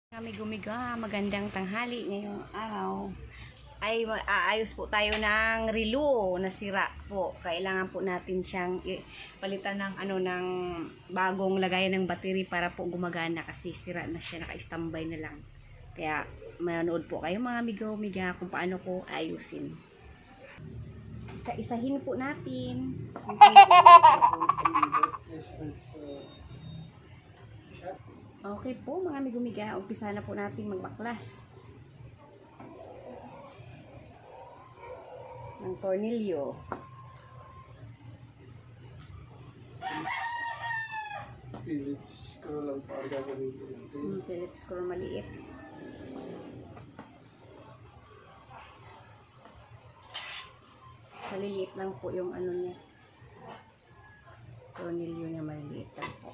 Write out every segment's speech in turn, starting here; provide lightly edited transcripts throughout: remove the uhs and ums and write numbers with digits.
Kami gumiga, magandang tanghali ngayong araw. Ay aayos po tayo ng relo na sira po. Kailangan po natin siyang palitan ng ng bagong lagayan ng battery para po gumagana kasi sira na siya, naka-standby na lang. Kaya manood po kayo mga amigo-amiga kung paano ko ayusin. Isa-isahin po natin. Okay po mga amigo-amiga, umpisa na po natin magbaklas ng tornilyo. Phillips screw lang para gagamitin natin. Phillips screw maliit. Maliliit lang po yung niya. Tornilyo niya maliliit lang po.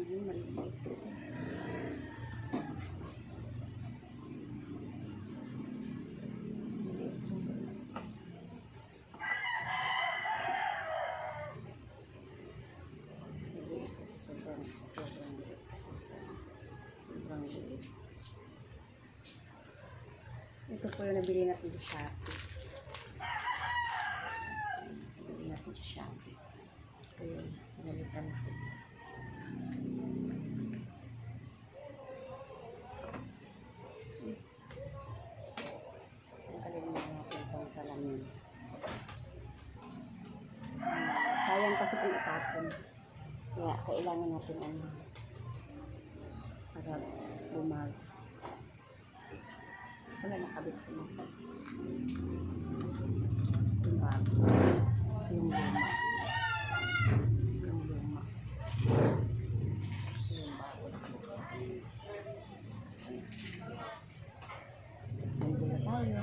Maliliit kasi. Sobrang liit. Ito po yung nabili natin sa Shopee. Nabili natin sa Shopee. Ito yun, nalitan ko. Nakalimutan natin itong salamin. Sayang kasi kung itapon. Kaya kailangan natin para bumag. Wala, nakabit ko na. Bumag. Yung luma. Yung luma. Yung bawal. Sando na tayo.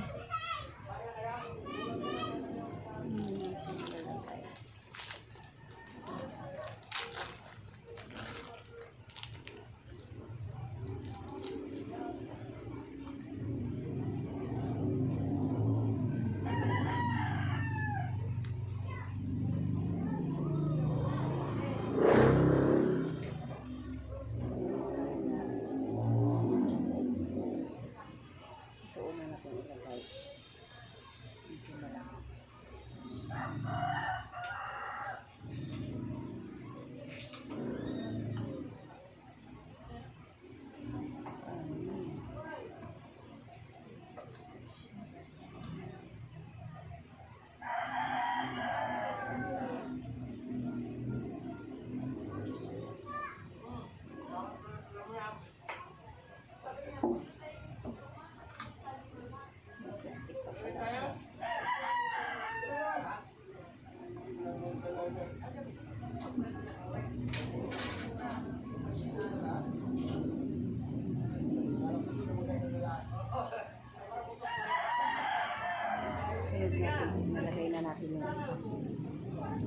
Nalagay na natin yung isa.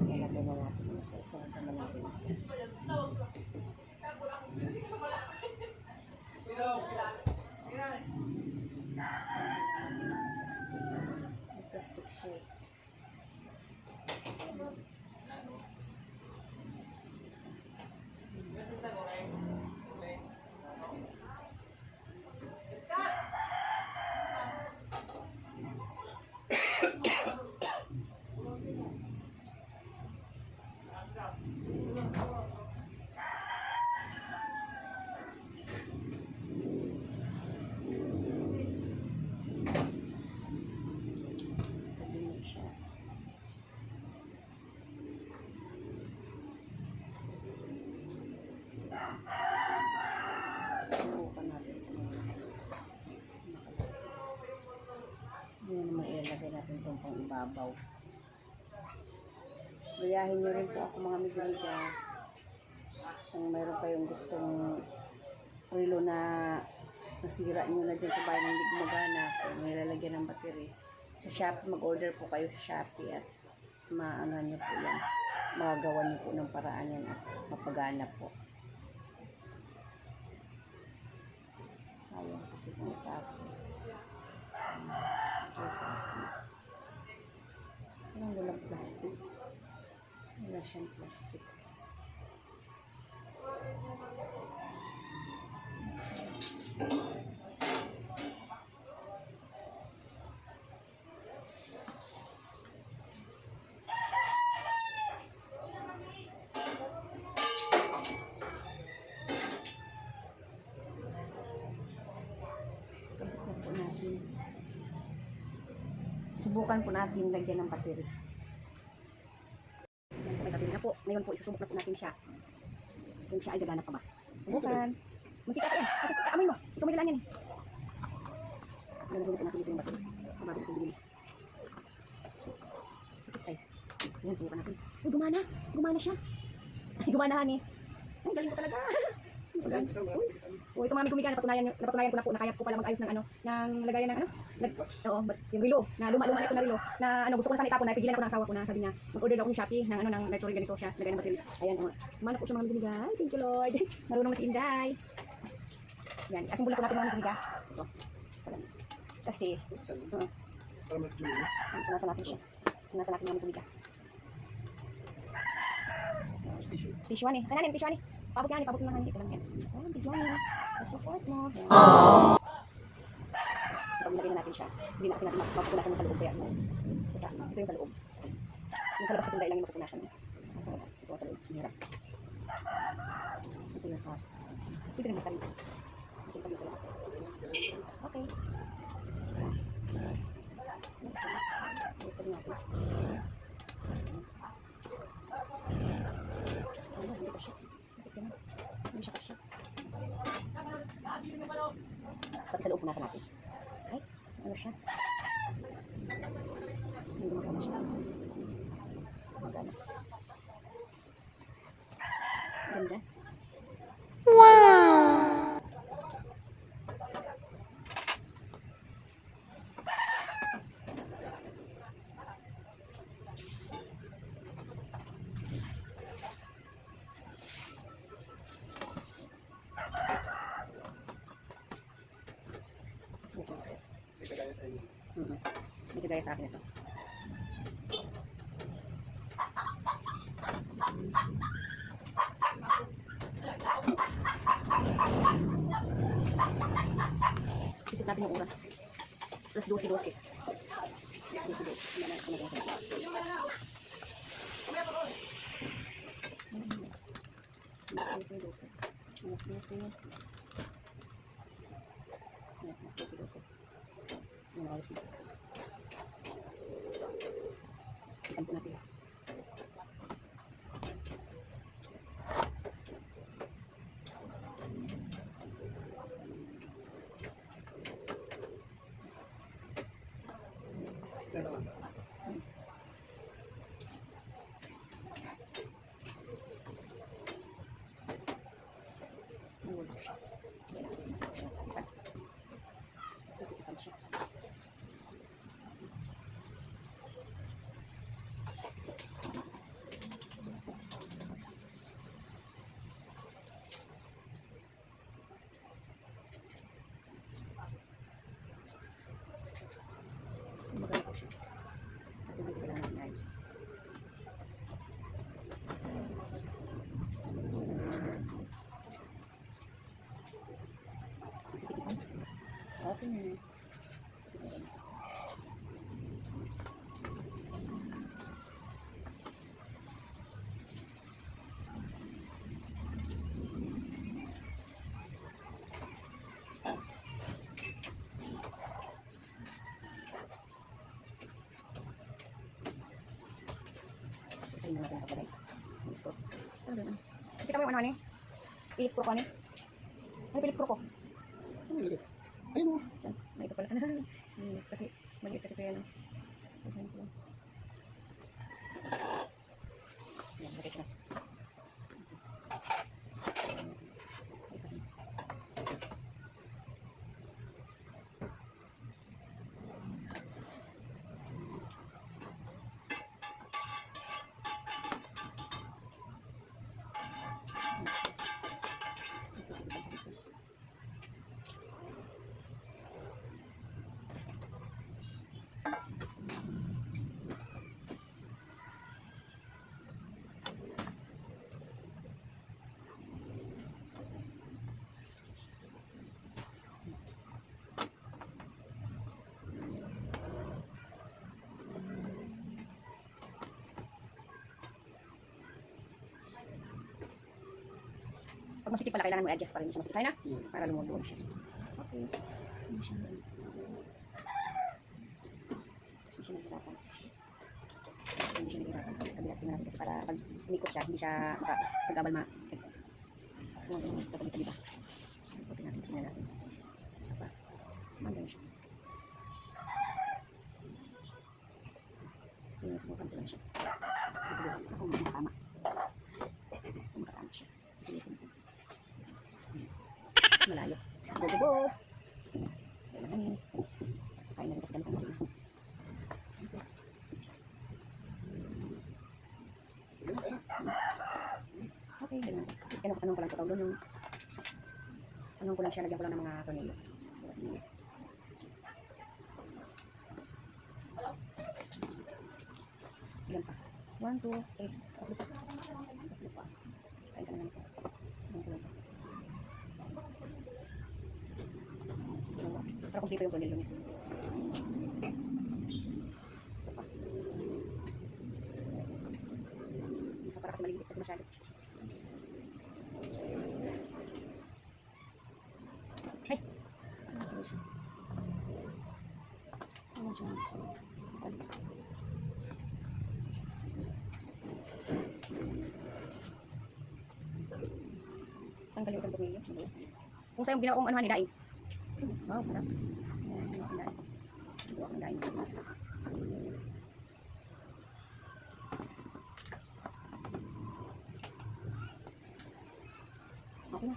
Nalagay na natin yung isa. Isa na naman natin. Plastic sheet. Yan naman ilalagay natin itong pang ibabaw. Gayahin nyo rin po ako mga amiga. Kung mayroon kayong gustong relo na nasira nyo na dyan sa bahay na hindi gumagana, kung nilalagyan ng battery, sa Shopee, mag-order po kayo sa Shopee at maano nyo po yan. magagawa niyo po ng paraan yan at mapagana po. Sayang kasi kung itapo. Anong walang plastic? Wala siyang plastic. Subukan po natin lagyan ng battery. May battery na po. Ngayon po, isusubok na po natin siya. Kung siya ay gagana pa ba. Subukan. Muntik ka pa yan. Kasi kaamoy mo. Ikaw may dalan yan eh. Lalagyan po natin dito yung battery. Bago ito bilhin. Sakit tayo. Ayan, subukan natin. Uy, gumana. Gumana siya. Ay, gumanahan eh. Ay, galing ko talaga. Ito mami kumika, napatunayan ko na po na kaya po pala mag-ayos ng ng lagayan ng yung relo, na luma-luma ito na relo, na gusto ko na sana itapon, na pigilan ako ng asawa ko na sabi niya, mag-order daw ako ng Shopee ng ng Mercury ganito siya, lagayan ng battery. Ayan, mana po siya mga binigay. Thank you Lord. Marunong na si Inday. Yan, asimbolo ko natin mga binigay. Ito. Salamat. Kasi, nasa natin siya. Nasa natin mga binigay. Tissue ni. Kanan tissue ni. Pabot nga ni, pabot lang dito lang yan. Oh, bigyan niya. Sa-support mo. Aww. So, pag nilagay na natin siya, hindi na kasi natin mapupunasan sa loob. Kaya, ito yung sa loob. Yung sa labas kasi lang yung mapupunasan niya. Sa labas. Ito sa loob. Hirap. Ito yung sa... Ito rin bata rin. Ito yung sa labas. Okay. Ito rin natin. Hindi pa siya. Hindi siya kasya. Pati sa loob punasan natin. Ay, ano siya? Hindi gumagana siya. Gumagana. Ganda. Wow! Hindi kagaya sa akin ito. Sisip natin yung oras. Plus 12. Ikan po natin. Kasi dito lang natin ayos. Sisikipan. Okay. Hindi natin kapagay. Philips Pro. Kita mo yung ano ni? Philips Pro ko ni? Ano Philips Pro ko? Ayun mo. Saan? May ito pala. Kasi, maliit kasi kaya no. Saan ko lang. Ayan, bakit na. Isa-isa. Pag masikip pala, kailangan mo i-adjust pa rin siya masikip. Kaya na? Para lumuloy siya. Okay. Hindi siya nahihirapan. Hindi siya nahihirapan. Kabilat tingnan natin kasi para pag umikot siya, hindi siya makagabal ma. Tabi-tabi ba? Ipin natin, tingnan natin. Isa pa. Maganda siya. Tingnan sa mukhang ko lang siya. Susubukan ako kung makatama. Kung makatama siya. Susubukan ko. Malayo. Go. Kailangan yun. Kain na rin kasi gamitan natin. Okay, ganun. Anong ko lang ito doon yung anong ko lang siya, lagyan ko lang ng mga tornilyo. Ilan pa? 1, 2, 3. Tatlo pa. Kain ka na naman ito. Anong ko lang pa. Pero kung dito yung tornilyo niya. Isa pa. Isa para kasi malilit kasi masyado. Ay! Ano siya? Tanggal yung isang tornilyo. Kung sa'yo ginawa kong ano ni daing. Wow, sarap. Ginawa kong daing. Ginawa kong daing. Okay na.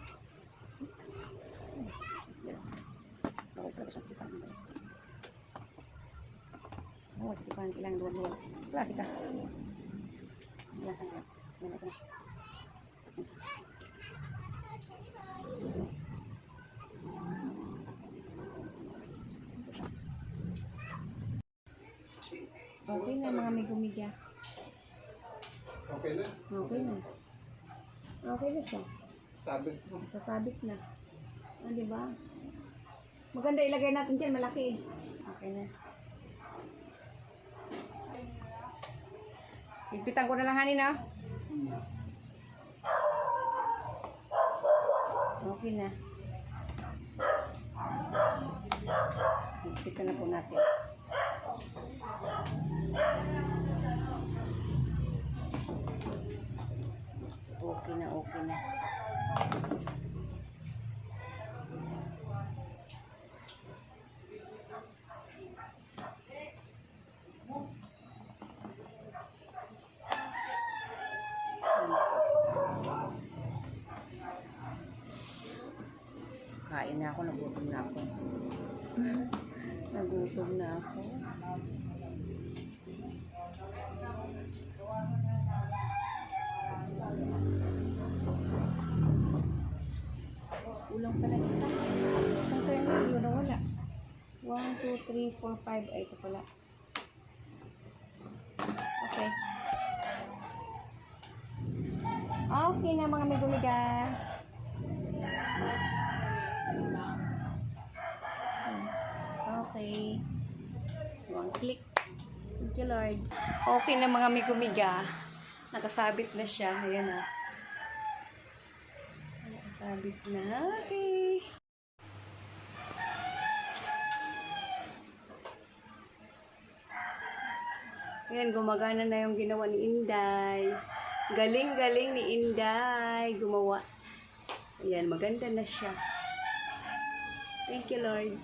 Bawal talaga siya sikipan. Bawal sikipan. Kailangan duwag-duwag. Klasik ka. Ilan sa mga. Ilan sa mga. Okay na mga may gumigya. Okay na? Okay na. Okay na siya. Sabit mo. Sasabit na. Ah, di ba? Maganda ilagay natin dyan, malaki. Okay na. Igpitan ko na lang hanin, ah. Okay na. Igpitan na po natin. Okay na, okay na. Kain na ako, nagutom na ako. Nagutom na ako. Kulang pala isa. Isang tornilyo na wala. 1, 2, 3, 4, 5. Ay, ito pala. Okay. Okay na mga may gumiga. Okay. One click. Thank you, Lord. Okay na mga may gumiga. Nakasabit na siya. Ayan na. Nakasabit na. Okay. Ayan, gumagana na yung ginawa ni Inday. Galing-galing ni Inday. Gumawa. Ayan, maganda na siya. Thank you, Lord.